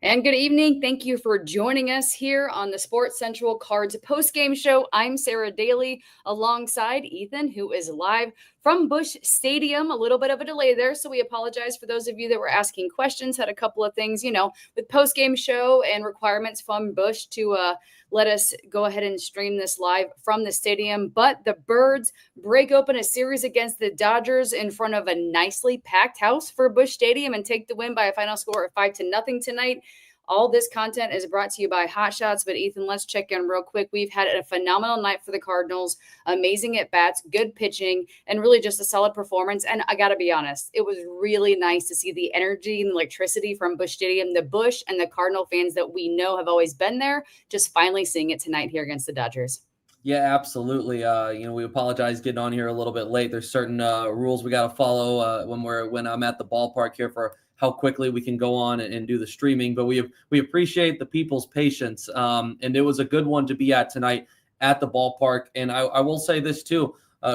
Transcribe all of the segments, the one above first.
And good evening. Thank you for joining us here on the Sports Central Cards postgame show. I'm Sara Dayley alongside Ethan, who is live from Busch Stadium. A little bit of a delay there, so we apologize for those of you that were asking questions. Had a couple of things, with postgame show and requirements from Busch to let us go ahead and stream this live from the stadium. But the Birds break open a series against the Dodgers in front of a nicely packed house for Busch Stadium and take the win by a final score of 5-0 tonight. All this content is brought to you by Hot Shots. But Ethan, let's check in real quick. We've had a phenomenal night for the Cardinals, amazing at bats, good pitching, and really just a solid performance. And I got to be honest, it was really nice to see the energy and electricity from Busch Stadium, the Busch and the Cardinal fans that we know have always been there, just finally seeing it tonight here against the Dodgers. Yeah, absolutely. We apologize getting on here a little bit late. There's certain rules we got to follow when I'm at the ballpark here for how quickly we can go on and do the streaming. But we appreciate the people's patience. And it was a good one to be at tonight at the ballpark. And I will say this too,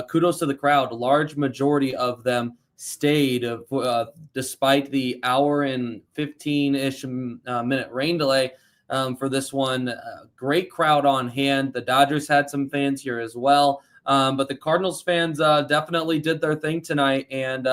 kudos to the crowd. A large majority of them stayed despite the hour and 15-ish minute rain delay. For this one, great crowd on hand. The Dodgers had some fans here as well. But the Cardinals fans definitely did their thing tonight. And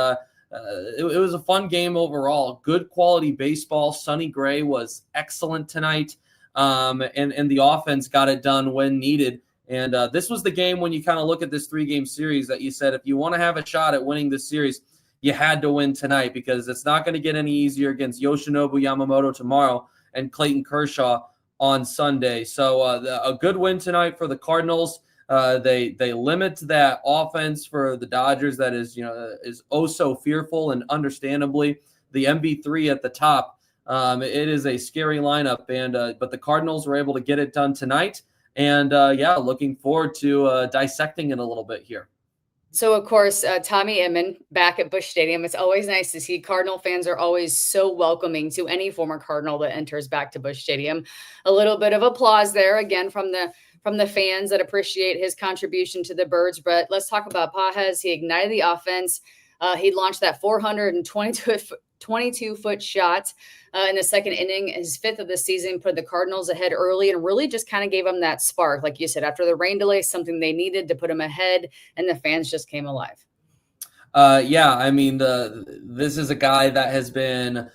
it was a fun game overall. Good quality baseball. Sonny Gray was excellent tonight. And the offense got it done when needed. And this was the game when you kind of look at this 3-game series that you said, if you want to have a shot at winning this series, you had to win tonight because it's not going to get any easier against Yoshinobu Yamamoto tomorrow and Clayton Kershaw on Sunday. So a good win tonight for the Cardinals. They limit that offense for the Dodgers that is oh so fearful, and understandably the MB3 at the top. It is a scary lineup, but the Cardinals were able to get it done tonight. And looking forward to dissecting it a little bit here. So, of course, Tommy Edman back at Busch Stadium. It's always nice to see. Cardinal fans are always so welcoming to any former Cardinal that enters back to Busch Stadium. A little bit of applause there, again, from the fans that appreciate his contribution to the Birds. But let's talk about Pages. He ignited the offense. He launched that 422-foot shot in the second inning, his 5th of the season, put the Cardinals ahead early and really just kind of gave them that spark. Like you said, after the rain delay, something they needed to put them ahead, and the fans just came alive. This is a guy that has been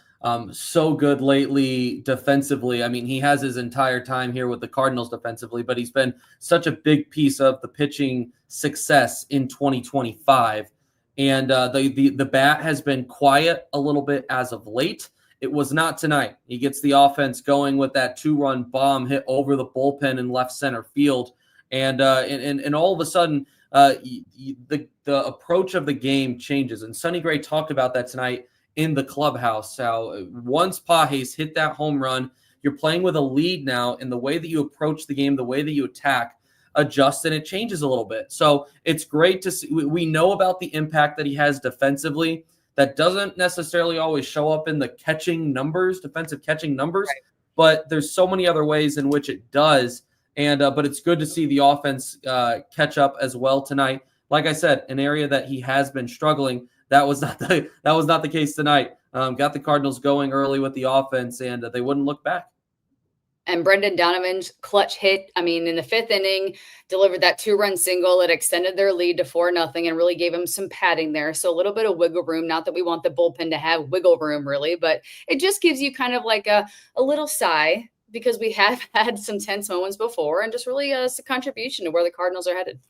so good lately defensively. I mean, he has his entire time here with the Cardinals defensively, but he's been such a big piece of the pitching success in 2025. And the bat has been quiet a little bit as of late. It was not tonight. He gets the offense going with that 2-run bomb hit over the bullpen in left center field. And all of a sudden, the approach of the game changes. And Sonny Gray talked about that tonight in the clubhouse. How once Pages hit that home run, you're playing with a lead now, and the way that you approach the game, the way that you attack, adjust, and it changes a little bit. So it's great to see. We know about the impact that he has defensively. That doesn't necessarily always show up in the catching numbers, defensive catching numbers, right. But there's so many other ways in which it does. And but it's good to see the offense catch up as well tonight. Like I said, an area that he has been struggling. That was not the case tonight. Got the Cardinals going early with the offense, and they wouldn't look back. And Brendan Donovan's clutch hit, in the 5th inning, delivered that 2-run single. It extended their lead to 4-0 and really gave them some padding there. So a little bit of wiggle room. Not that we want the bullpen to have wiggle room, really, but it just gives you kind of like a little sigh because we have had some tense moments before, and just really a contribution to where the Cardinals are headed.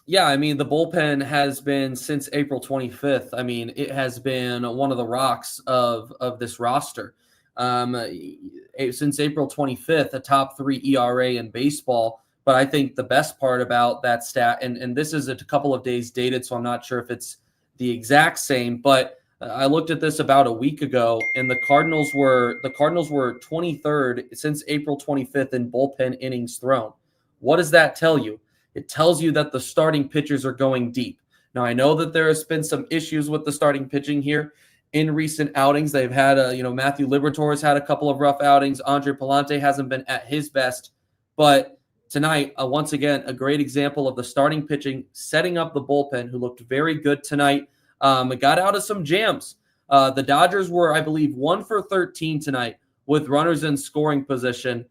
Yeah, the bullpen has been, since April 25th, it has been one of the rocks of this roster. Since April 25th, a top 3 ERA in baseball. But I think the best part about that stat, and this is a couple of days dated, so I'm not sure if it's the exact same, but I looked at this about a week ago, and the Cardinals were 23rd since April 25th in bullpen innings thrown. What does that tell you? It tells you that the starting pitchers are going deep. Now, I know that there has been some issues with the starting pitching here in recent outings. They've had Matthew Liberatore has had a couple of rough outings. Andre Palante hasn't been at his best, but tonight, once again, a great example of the starting pitching setting up the bullpen, who looked very good tonight. Got out of some jams. The Dodgers were, I believe, 1 for 13 tonight with runners in scoring position.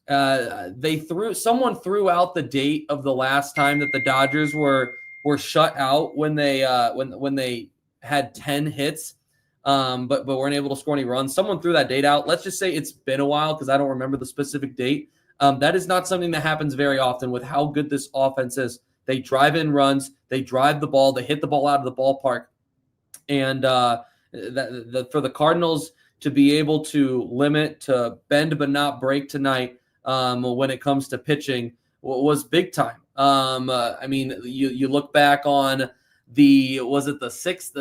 Someone threw out the date of the last time that the Dodgers were shut out when they had 10 hits, but weren't able to score any runs. Someone threw that date out. Let's just say it's been a while because I don't remember the specific date. That is not something that happens very often with how good this offense is. They drive in runs, they drive the ball, they hit the ball out of the ballpark, and for the Cardinals to be able to limit, to bend but not break tonight when it comes to pitching was big time. I mean, you look back on was it the sixth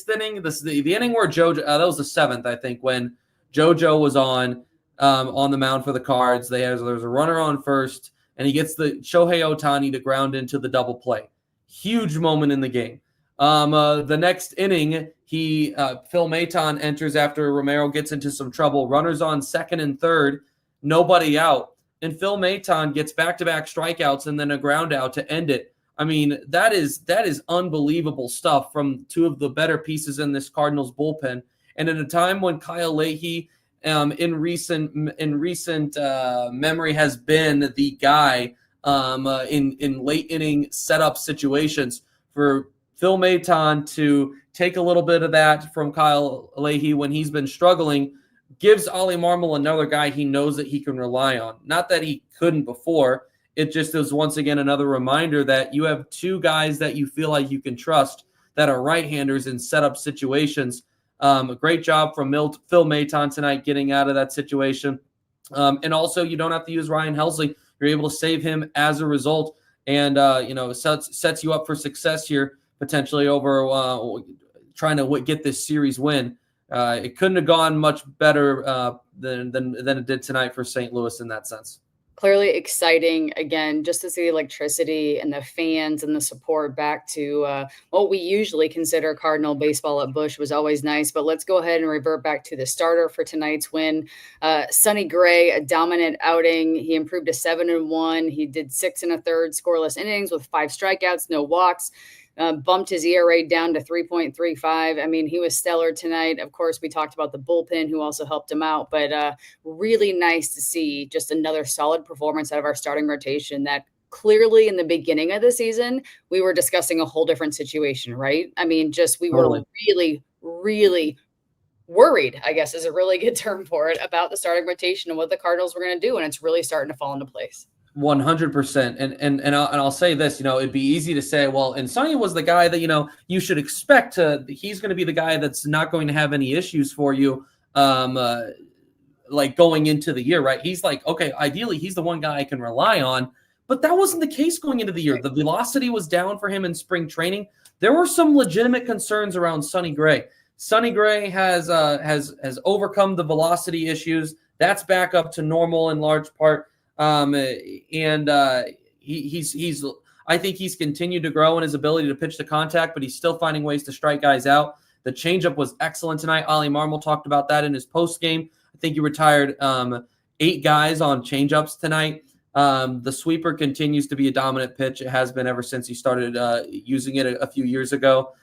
inning? The inning where JoJo, that was the seventh, I think, when JoJo was on the mound for the Cards. There's a runner on first, and he gets the Shohei Ohtani to ground into the double play. Huge moment in the game. The next inning, Phil Maton enters after Romero gets into some trouble. Runners on second and third, nobody out. And Phil Maton gets back-to-back strikeouts and then a ground out to end it. I mean, that is unbelievable stuff from two of the better pieces in this Cardinals bullpen. And at a time when Kyle Leahy, in recent memory, has been the guy in late inning setup situations, for Phil Maton to take a little bit of that from Kyle Leahy when he's been struggling gives Ollie Marmol another guy he knows that he can rely on. Not that he couldn't before. It just is once again another reminder that you have two guys that you feel like you can trust that are right-handers in setup situations. A great job from Phil Maton tonight getting out of that situation. And also, you don't have to use Ryan Helsley. You're able to save him as a result, and sets you up for success here potentially over trying to get this series win. It couldn't have gone much better than it did tonight for St. Louis in that sense. Clearly exciting, again, just to see the electricity and the fans and the support back to what we usually consider Cardinal baseball at Busch was always nice. But let's go ahead and revert back to the starter for tonight's win. Sonny Gray, a dominant outing. He improved to 7-1. He did 6 1/3 scoreless innings with 5 strikeouts, no walks. Bumped his ERA down to 3.35. I mean, he was stellar tonight. Of course, we talked about the bullpen, who also helped him out, but really nice to see just another solid performance out of our starting rotation that clearly in the beginning of the season, we were discussing a whole different situation, right? I mean, we were really, really worried, I guess is a really good term for it, about the starting rotation and what the Cardinals were going to do, and it's really starting to fall into place. 100%. And I'll say this, it'd be easy to say, well, and Sonny was the guy that, you should expect he's going to be the guy that's not going to have any issues for you, like going into the year, right? He's like, okay, ideally he's the one guy I can rely on, but that wasn't the case going into the year. The velocity was down for him in spring training. There were some legitimate concerns around Sonny Gray. Sonny Gray has overcome the velocity issues. That's back up to normal in large part. He's I think he's continued to grow in his ability to pitch to contact, but he's still finding ways to strike guys out. The changeup was excellent tonight. Ollie Marmol talked about that in his post game. I think he retired 8 guys on changeups tonight. The sweeper continues to be a dominant pitch. It has been ever since he started using it a few years ago.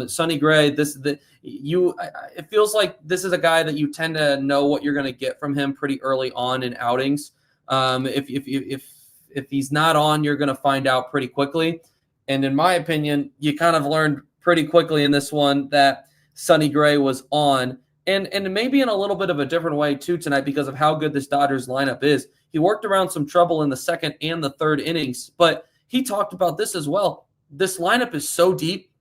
Sonny Gray, it feels like this is a guy that you tend to know what you're going to get from him pretty early on in outings. If he's not on, you're going to find out pretty quickly. And in my opinion, you kind of learned pretty quickly in this one that Sonny Gray was on, and maybe in a little bit of a different way too tonight because of how good this Dodgers lineup is. He worked around some trouble in the second and the third innings, but he talked about this as well. This lineup is so deep.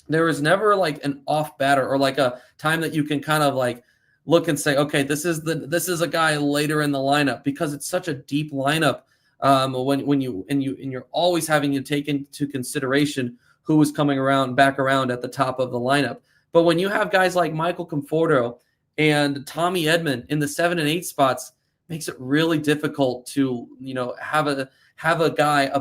There is never like an off batter or like a time that you can kind of like look and say, okay, this is a guy later in the lineup, because it's such a deep lineup. When you're always having to take into consideration who is coming back around at the top of the lineup. But when you have guys like Michael Conforto and Tommy Edman in the 7 and 8 spots, makes it really difficult to have a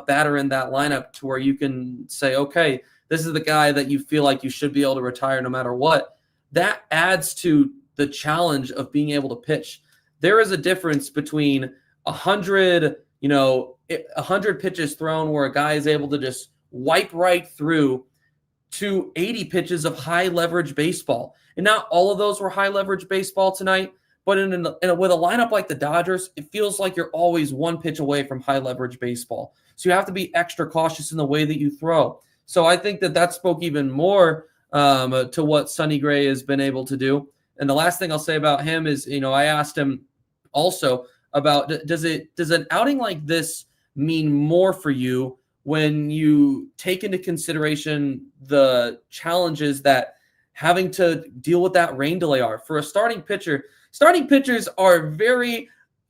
batter in that lineup to where you can say, okay, this is the guy that you feel like you should be able to retire no matter what. That adds to the challenge of being able to pitch. There is a difference between 100 pitches thrown where a guy is able to just wipe right through to 80 pitches of high leverage baseball. And not all of those were high leverage baseball tonight, But with a lineup like the Dodgers, it feels like you're always one pitch away from high leverage baseball. So you have to be extra cautious in the way that you throw. So I think that spoke even more to what Sonny Gray has been able to do. And the last thing I'll say about him is, I asked him also about does an outing like this mean more for you when you take into consideration the challenges that having to deal with that rain delay are for a starting pitcher. Starting pitchers are very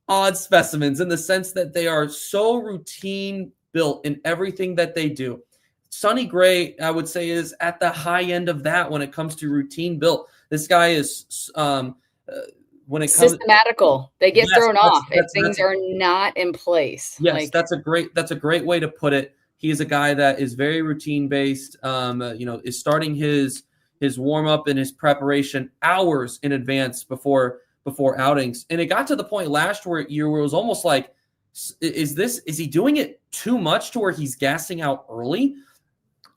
odd specimens in the sense that they are so routine built in everything that they do. Sonny Gray, I would say, is at the high end of that when it comes to routine built. This guy is when it comes systematical. They get thrown off if things are not in place. Yes, that's a great way to put it. He is a guy that is very routine based. Is starting his warm up and his preparation hours in advance before outings. And it got to the point last year where it was almost like, is he doing it too much to where he's gassing out early?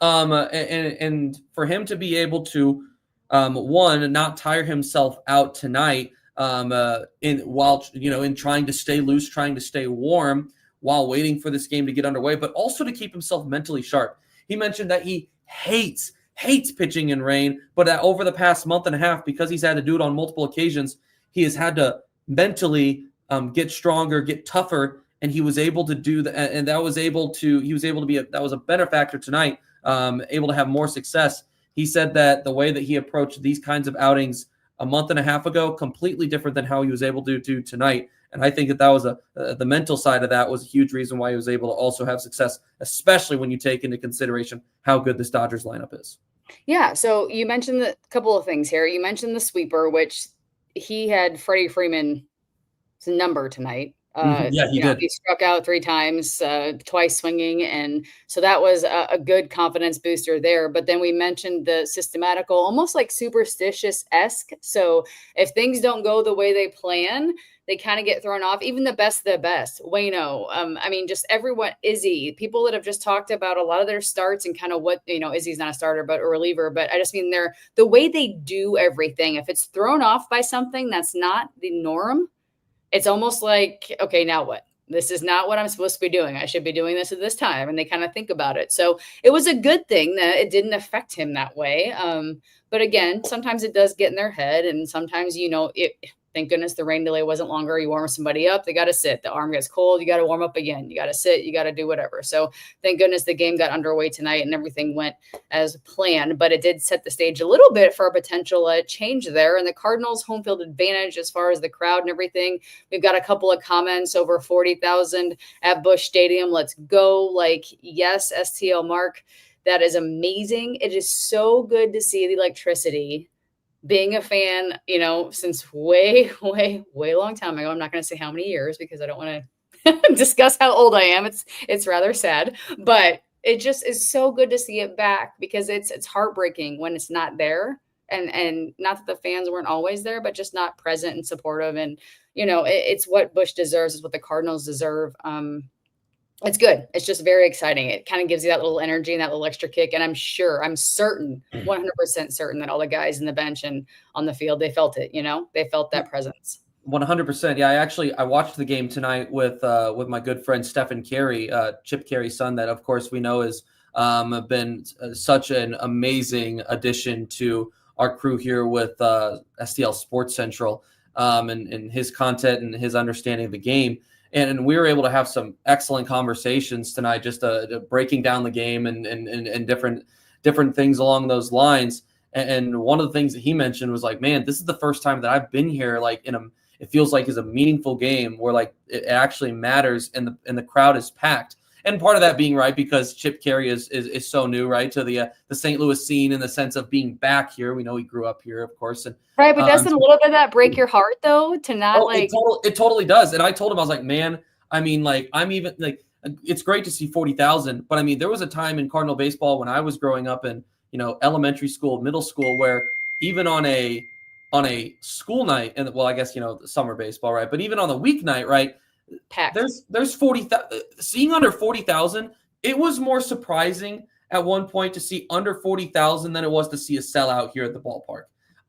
And for him to be able to, not tire himself out tonight, in trying to stay loose, trying to stay warm while waiting for this game to get underway, but also to keep himself mentally sharp. He mentioned that he hates pitching in rain, but that over the past month and a half, because he's had to do it on multiple occasions, he has had to mentally get stronger, get tougher, and he was able to do that. And that was a benefactor tonight, able to have more success. He said that the way that he approached these kinds of outings a month and a half ago, completely different than how he was able to do tonight. And I think that was the mental side of that was a huge reason why he was able to also have success, especially when you take into consideration how good this Dodgers lineup is. Yeah. So you mentioned a couple of things here. You mentioned the sweeper, which he had Freddie Freeman's number tonight. Yeah, he did. He struck out 3 times, twice swinging. And so that was a good confidence booster there. But then we mentioned the systematical, almost like superstitious-esque. So if things don't go the way they plan, they kind of get thrown off. Even the best of the best, Wayno. Just everyone, Izzy, people that have just talked about a lot of their starts and kind of what, Izzy's not a starter, but a reliever. But I just mean the way they do everything. If it's thrown off by something that's not the norm, it's almost like, okay, now what? This is not what I'm supposed to be doing. I should be doing this at this time. And they kind of think about it. So it was a good thing that it didn't affect him that way. But again, sometimes it does get in their head. And sometimes, thank goodness the rain delay wasn't longer. You warm somebody up, they got to sit. The arm gets cold, you got to warm up again. You got to sit, you got to do whatever. So thank goodness the game got underway tonight and everything went as planned. But it did set the stage a little bit for a potential change there. And the Cardinals' home field advantage as far as the crowd and everything. We've got a couple of comments, over 40,000 at Busch Stadium. Let's go. Yes, STL Mark. That is amazing. It is so good to see the electricity. Being a fan, since way, way, way long time ago. I'm not going to say how many years because I don't want to discuss how old I am. It's rather sad, but it just is so good to see it back because it's heartbreaking when it's not there. And not that the fans weren't always there, but just not present and supportive. And, it's what Busch deserves. It's what the Cardinals deserve. It's good. It's just very exciting. It kind of gives you that little energy and that little extra kick. And I'm certain, 100% certain that all the guys in the bench and on the field, they felt it, they felt that presence. 100%. Yeah, I watched the game tonight with my good friend Stephen Carey, Chip Carey's son, that of course we know has been such an amazing addition to our crew here with STL Sports Central, and his content and his understanding of the game. And we were able to have some excellent conversations tonight, just breaking down the game and different things along those lines. And one of the things that he mentioned was like, man, this is the first time that I've been here, it feels like is a meaningful game where it actually matters and the crowd is packed. And part of that being right because Chip Carey is so new, right, to the St. Louis scene in the sense of being back here. We know he grew up here, of course. And right, but doesn't a little bit of that break your heart though to not it totally does. And I told him, I was like, man, I'm even it's great to see 40,000, but there was a time in Cardinal baseball when I was growing up in elementary school, middle school, where even on a school night, and I guess summer baseball, right, but even on the weeknight, right. Packed. There's 40,000. Seeing under 40,000, it was more surprising at one point to see under 40,000 than it was to see a sellout here at the ballpark.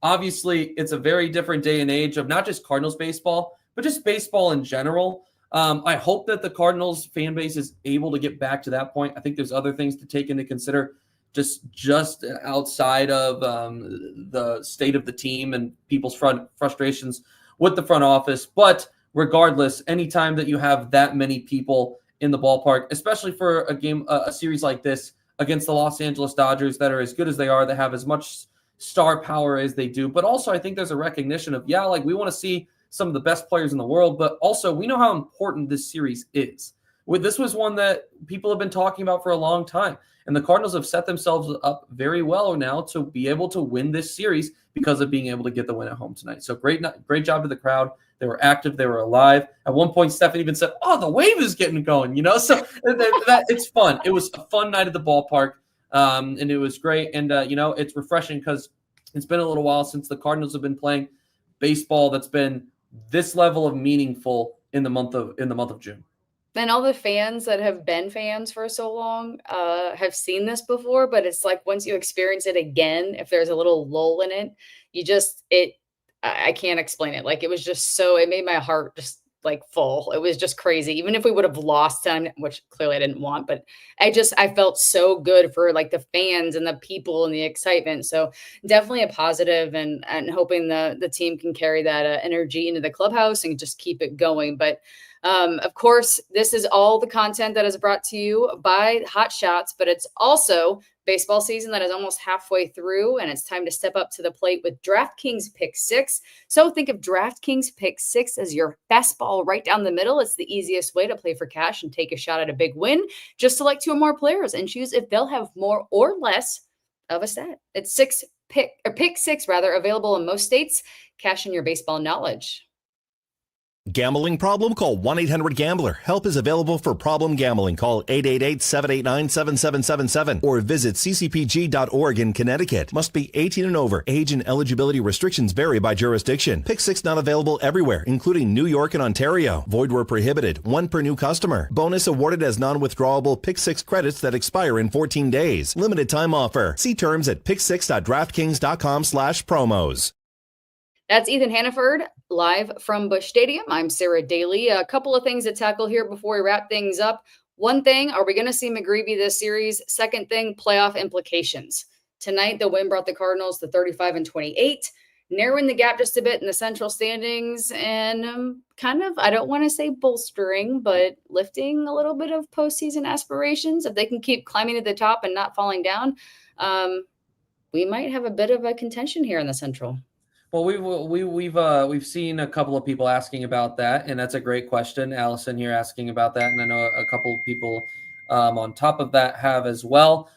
Obviously, it's a very different day and age of not just Cardinals baseball, but just baseball in general. I hope that the Cardinals fan base is able to get back to that point. I think there's other things to take into consider just outside of the state of the team and people's frustrations with the front office. But regardless, anytime that you have that many people in the ballpark, especially for a series like this against the Los Angeles Dodgers that are as good as they are, that have as much star power as they do. But also I think there's a recognition of, we want to see some of the best players in the world, but also we know how important this series is. This was one that people have been talking about for a long time, and the Cardinals have set themselves up very well now to be able to win this series because of being able to get the win at home tonight. So great job to the crowd. They were active. They were alive. At one point, Stephanie even said, "Oh, the wave is getting going," So it's fun. It was a fun night at the ballpark, and it was great. And it's refreshing because it's been a little while since the Cardinals have been playing baseball that's been this level of meaningful in the month of June. And all the fans that have been fans for so long have seen this before, but it's like once you experience it again, if there's a little lull in it, I can't explain it. Like it was just it made my heart just like full. It was just crazy. Even if we would have lost 10, which clearly I didn't want, but I felt so good for like the fans and the people and the excitement. So definitely a positive, and hoping the team can carry that energy into the clubhouse and just keep it going. But of course, this is all the content that is brought to you by Hot Shots, but it's also baseball season that is almost halfway through, and it's time to step up to the plate with DraftKings Pick 6. So think of DraftKings Pick 6 as your fastball right down the middle. It's the easiest way to play for cash and take a shot at a big win. Just select 2 or more players and choose if they'll have more or less of a stat. It's Pick 6 available in most states. Cash in your baseball knowledge. Gambling problem? Call 1-800-GAMBLER. Help is available for problem gambling. Call 888-789-7777 or visit ccpg.org in Connecticut. Must be 18 and over. Age and eligibility restrictions vary by jurisdiction. Pick 6 not available everywhere, including New York and Ontario. Void where prohibited. 1 per new customer. Bonus awarded as non-withdrawable Pick 6 credits that expire in 14 days. Limited time offer. See terms at pick6.draftkings.com/promos. That's Ethan Hannaford, live from Busch Stadium. I'm Sara Dayley. A couple of things to tackle here before we wrap things up. One thing, are we going to see McGreevy this series? Second thing, playoff implications. Tonight, the win brought the Cardinals to 35-28, narrowing the gap just a bit in the central standings, and I don't want to say bolstering, but lifting a little bit of postseason aspirations. If they can keep climbing to the top and not falling down, we might have a bit of a contention here in the central. Well, we've seen a couple of people asking about that, and that's a great question. Allison here asking about that, and I know a couple of people on top of that have as well.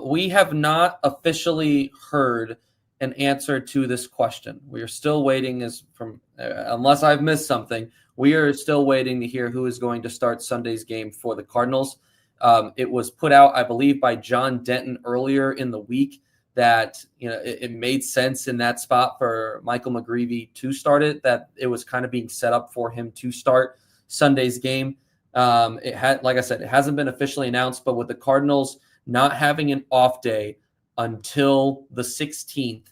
We have not officially heard an answer to this question. We are still waiting, unless I've missed something, we are still waiting to hear who is going to start Sunday's game for the Cardinals. It was put out, I believe, by John Denton earlier in the week that it made sense in that spot for Michael McGreevy to start it, that it was kind of being set up for him to start Sunday's game. Like I said, it hasn't been officially announced, but with the Cardinals not having an off day until the 16th,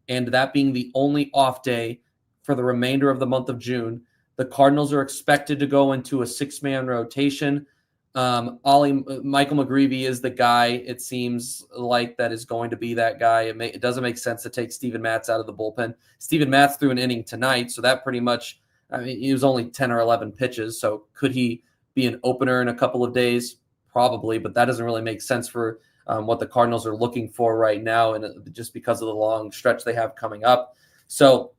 and that being the only off day for the remainder of the month of June, the Cardinals are expected to go into a 6-man rotation. Michael McGreevy is the guy, it seems like, that is going to be that guy. It doesn't make sense to take Steven Matz out of the bullpen. Steven Matz threw an inning tonight, so that pretty much, he was only 10 or 11 pitches, so could he be an opener in a couple of days? Probably, but that doesn't really make sense for what the Cardinals are looking for right now, and just because of the long stretch they have coming up. So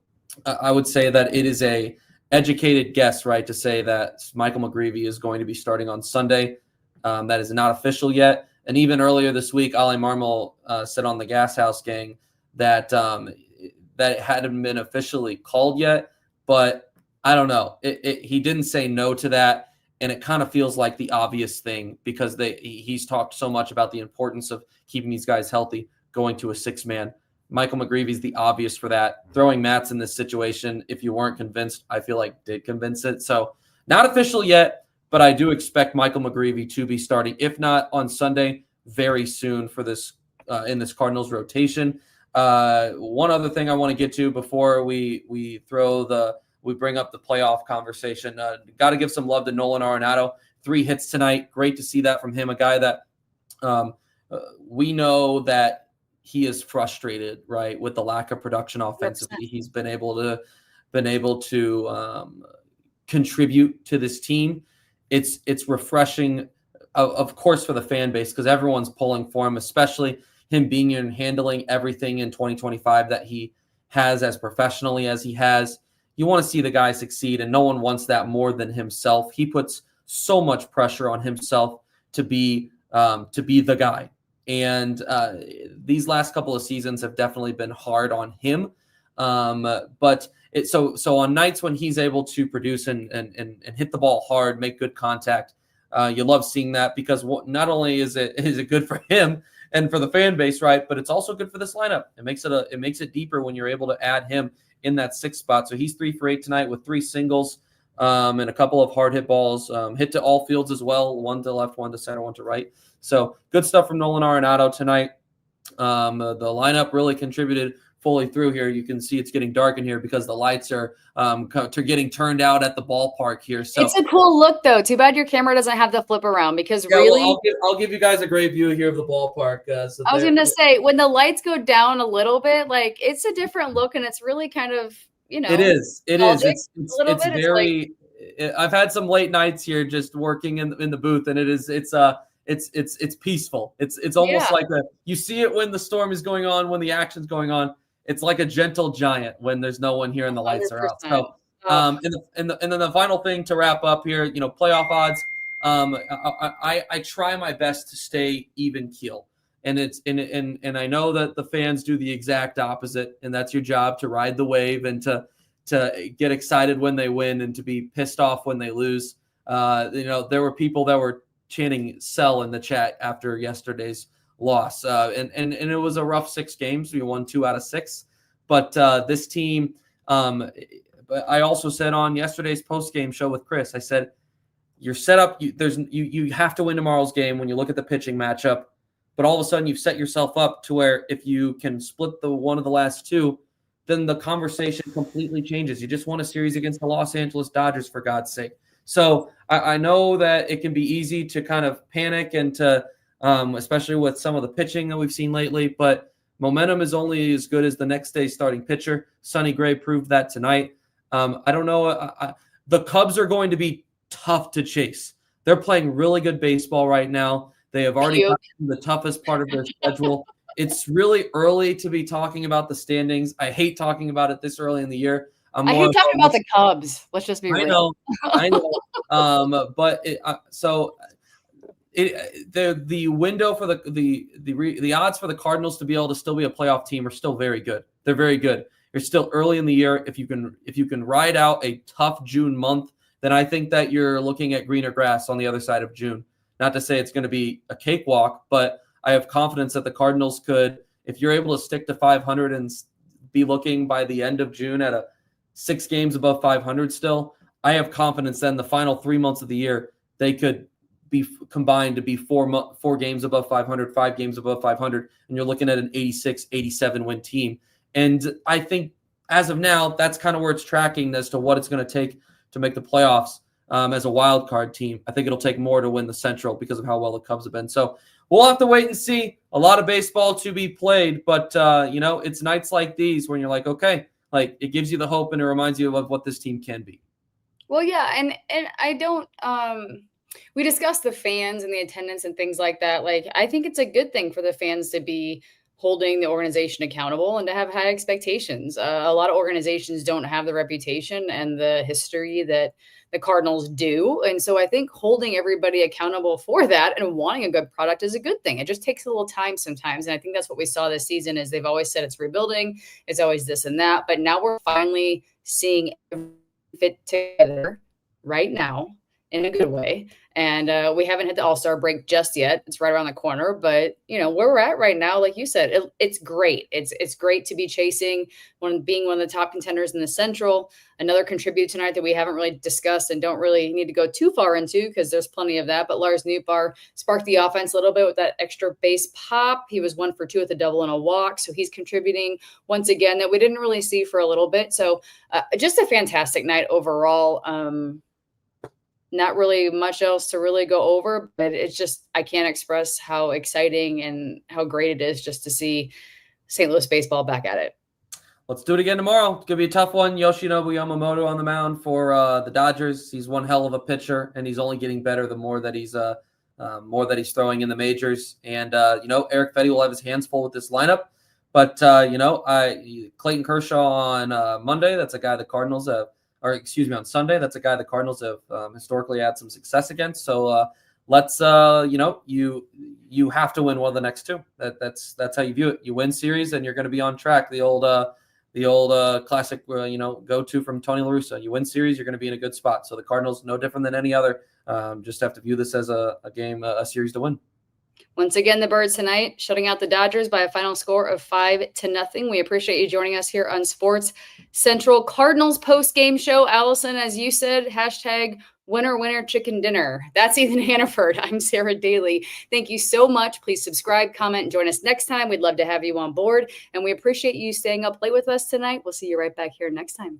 I would say that it is a educated guess, right, to say that Michael McGreevy is going to be starting on Sunday. That is not official yet. And even earlier this week, Ali Marmol said on the Gas House Gang that that it hadn't been officially called yet. But I don't know. He didn't say no to that. And it kind of feels like the obvious thing because he's talked so much about the importance of keeping these guys healthy, going to a 6-man. Michael McGreevy is the obvious for that. Throwing Matz in this situation, if you weren't convinced, I feel like did convince it. So not official yet, but I do expect Michael McGreevy to be starting, if not on Sunday, very soon for this in this Cardinals rotation. One other thing I want to get to before we bring up the playoff conversation. Got to give some love to Nolan Arenado. 3 hits tonight. Great to see that from him. A guy that we know that he is frustrated, right, with the lack of production offensively. 100%. He's been able to contribute to this team. It's refreshing, of course, for the fan base, because everyone's pulling for him, especially him being and handling everything in 2025 that he has as professionally as he has. You want to see the guy succeed, and no one wants that more than himself. He puts so much pressure on himself to be the guy. And these last couple of seasons have definitely been hard on him. But so on nights when he's able to produce and hit the ball hard, make good contact, you love seeing that, because not only is it good for him and for the fan base, right, but it's also good for this lineup. It makes it deeper when you're able to add him in that 6th spot. So he's 3 for 8 tonight with 3 singles and a couple of hard hit balls, hit to all fields as well, 1 to left, 1 to center, 1 to right. So good stuff from Nolan Arenado tonight. The lineup really contributed fully through here. You can see it's getting dark in here because the lights are getting turned out at the ballpark here. So it's a cool look, though. Too bad your camera doesn't have the flip around, because really, well, I'll give you guys a great view here of the ballpark. So I was going to say, when the lights go down a little bit, like, it's a different look, and it's really kind of, it is. It's very. I've had some late nights here just working in the booth, and it's peaceful. It's almost like you see it when the storm is going on, when the action's going on. It's like a gentle giant when there's no one here and the lights 100%. Are out. So, and then the final thing to wrap up here, playoff odds. I try my best to stay even keel, and and I know that the fans do the exact opposite, and that's your job, to ride the wave and to get excited when they win and to be pissed off when they lose. There were people that were chanting "sell" in the chat after yesterday's loss. And it was a rough 6 games. We won 2 out of 6. But this team, but I also said on yesterday's post-game show with Chris, I said, you're set up. You have to win tomorrow's game when you look at the pitching matchup. But all of a sudden, you've set yourself up to where if you can split one of the last 2, then the conversation completely changes. You just won a series against the Los Angeles Dodgers, for God's sake. So I know that it can be easy to kind of panic and to especially with some of the pitching that we've seen lately, but momentum is only as good as the next day's starting pitcher. Sonny Gray proved that tonight. I don't know. The Cubs are going to be tough to chase. They're playing really good baseball right now. They have already gotten the toughest part of their schedule. It's really early to be talking about the standings. I hate talking about it this early in the year. I hate talking about the Cubs. Let's just be real. I know. But the window for the odds for the Cardinals to be able to still be a playoff team are still very good. They're very good. You're still early in the year. If you can ride out a tough June month, then I think that you're looking at greener grass on the other side of June. Not to say it's going to be a cakewalk, but I have confidence that the Cardinals could, if you're able to stick to 500 and be looking by the end of June at a 6 games above 500 still, I have confidence then the final 3 months of the year, they could be combined to be 4 games above 500, 5 games above 500, and you're looking at an 86, 87 win team. And I think as of now, that's kind of where it's tracking as to what it's going to take to make the playoffs as a wild card team. I think it'll take more to win the Central because of how well the Cubs have been. So we'll have to wait and see. A lot of baseball to be played, but it's nights like these when you're like, okay, like it gives you the hope and it reminds you of what this team can be. Well, yeah, and I don't we discussed the fans and the attendance and things like that. Like, I think it's a good thing for the fans to be holding the organization accountable and to have high expectations. A lot of organizations don't have the reputation and the history that the Cardinals do. And so I think holding everybody accountable for that and wanting a good product is a good thing. It just takes a little time sometimes. And I think that's what we saw this season is they've always said it's rebuilding. It's always this and that. But now we're finally seeing it fit together right now. in a good way. And we haven't hit the All-Star break just yet. It's right around the corner. But, where we're at right now, like you said, it's great. It's great to be chasing being one of the top contenders in the Central. Another contribute tonight that we haven't really discussed and don't really need to go too far into because there's plenty of that. But Lars Nootbaar sparked the offense a little bit with that extra base pop. He was 1 for 2 with a double and a walk. So he's contributing once again that we didn't really see for a little bit. So just a fantastic night overall. Not really much else to really go over, but it's just, I can't express how exciting and how great it is just to see St. Louis baseball back at it. Let's do it again tomorrow. It's going to be a tough one. Yoshinobu Yamamoto on the mound for the Dodgers. He's one hell of a pitcher, and he's only getting better the more that he's throwing in the majors. And, Eric Fetty will have his hands full with this lineup. But, Clayton Kershaw on Monday, that's a guy the Cardinals have. On Sunday, that's a guy the Cardinals have historically had some success against. So let's, you have to win one of the next two. That's how you view it. You win series, and you're going to be on track. The old classic, go-to from Tony La Russa. You win series, you're going to be in a good spot. So the Cardinals, no different than any other, just have to view this as a game, a series to win. Once again, the Birds tonight shutting out the Dodgers by a final score of 5-0. We appreciate you joining us here on Sports Central. Cardinals post-game show. Allison, as you said, hashtag winner, winner, chicken dinner. That's Ethan Hannaford. I'm Sara Dayley. Thank you so much. Please subscribe, comment, and join us next time. We'd love to have you on board, and we appreciate you staying up late with us tonight. We'll see you right back here next time.